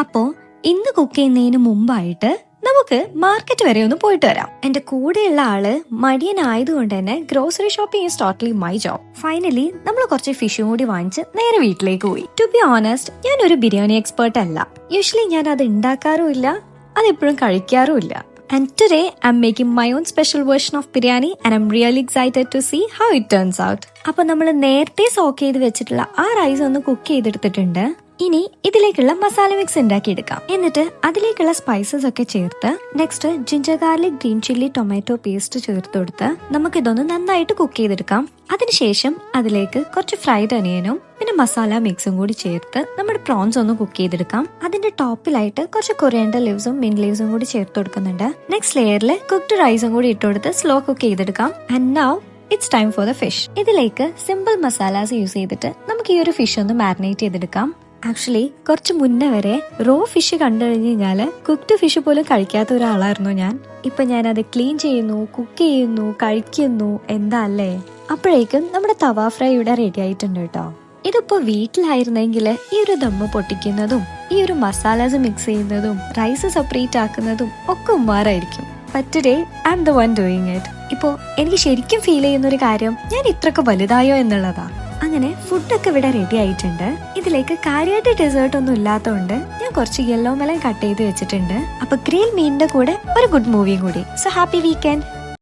അപ്പോ ഇന്ന് കുക്ക് ചെയ്യുന്നതിന് മുമ്പായിട്ട് നമുക്ക് മാർക്കറ്റ് വരെ ഒന്ന് പോയിട്ട് വരാം. എന്റെ കൂടെയുള്ള ആള് മടിയനായതുകൊണ്ട് തന്നെ grocery shopping is totally my job. Finally നമ്മൾ കുറച്ച് ഫിഷും കൂടി വാങ്ങിച്ച് നേരെ വീട്ടിലേക്ക് പോയി. ടു ബി ഓണസ്റ്റ്, ഞാൻ ഒരു ബിരിയാണി എക്സ്പേർട്ട് അല്ല. യൂഷ്വലി ഞാൻ അത് ഉണ്ടാക്കാറുമില്ല, അതെപ്പോഴും കഴിക്കാറുമില്ല. And today I'm making my own special version of biryani and I'm really excited to see how it turns out. അപ്പൊ നമ്മൾ നേരത്തെ സോക്ക് ചെയ്ത് വെച്ചിട്ടുള്ള ആ റൈസ് ഒന്ന് കുക്ക് ചെയ്തെടുത്തിട്ടുണ്ട്. ഇനി ഇതിലേക്കുള്ള മസാല മിക്സ് ഉണ്ടാക്കിയെടുക്കാം. എന്നിട്ട് അതിലേക്കുള്ള സ്പൈസസ് ഒക്കെ ചേർത്ത് next ginger garlic green chilli tomato paste ചേർത്ത് കൊടുത്ത് നമുക്കിതൊന്ന് നന്നായിട്ട് കുക്ക് ചെയ്തെടുക്കാം. അതിനുശേഷം അതിലേക്ക് കുറച്ച് ഫ്രൈഡ് ഒനിയനും പിന്നെ മസാല മിക്സും കൂടി ചേർത്ത് നമ്മുടെ പ്രോൺസ് ഒന്ന് കുക്ക് ചെയ്തെടുക്കാം. അതിന്റെ ടോപ്പിലായിട്ട് കുറച്ച് കൊറിയാൻഡർ ലീവ്സും മിന്റ് ലീവ്സും കൂടി ചേർത്ത് കൊടുക്കുന്നുണ്ട്. നെക്സ്റ്റ് ലെയറിൽ കുക്ക്ഡ് റൈസും കൂടി ഇട്ട് കൊടുത്ത് സ്ലോ കുക്ക് ചെയ്തെടുക്കാം. And now it's time for the fish. ഇതിലേക്ക് സിമ്പിൾ മസാലാസ് യൂസ് ചെയ്തിട്ട് നമുക്ക് ഈ ഒരു ഫിഷ് ഒന്ന് മാരിനേറ്റ് ചെയ്തെടുക്കാം. ആക്ച്വലി കുറച്ച് മുന്നേ വരെ റോ ഫിഷ് കണ്ടു കഴിഞ്ഞ് കഴിഞ്ഞാല് കുക്ക്ഡ് ഫിഷ് പോലും കഴിക്കാത്ത ഒരാളായിരുന്നു ഞാൻ. ഇപ്പൊ ഞാൻ അത് ക്ലീൻ ചെയ്യുന്നു, കുക്ക് ചെയ്യുന്നു, കഴിക്കുന്നു, എന്താ അല്ലേ. അപ്പോഴേക്കും നമ്മുടെ തവ ഫ്രൈ ഇവിടെ റെഡി ആയിട്ടുണ്ട് കേട്ടോ. ഇതിപ്പോ വീട്ടിലായിരുന്നെങ്കിൽ ഈ ഒരു ദമ്മ് പൊട്ടിക്കുന്നതും ഈ ഒരു മസാലാസ് മിക്സ് ചെയ്യുന്നതും റൈസ് സെപ്പറേറ്റ് ആക്കുന്നതും ഒക്കെ ഉമ്മാറായിരിക്കും. But today I am the one doing it. ഇപ്പോ എനിക്ക് ശരിക്കും ഫീൽ ചെയ്യുന്ന ഒരു കാര്യം ഞാൻ ഇത്രക്ക് വലുതായോ എന്നുള്ളതാ. അങ്ങനെ ഫുഡൊക്കെ ഇവിടെ റെഡി ആയിട്ടുണ്ട്. ഇതിലേക്ക് കാര്യമായിട്ട് ഡെസേർട്ട് ഒന്നും ഇല്ലാത്തതുകൊണ്ട് ഞാൻ കുറച്ച് യെല്ലോ മെലൺ കട്ട് ചെയ്ത് വെച്ചിട്ടുണ്ട്. അപ്പൊ ഗ്രിൽ മീനിന്റെ കൂടെ ഒരു ഗുഡ് മൂവിയും കൂടി. So happy weekend.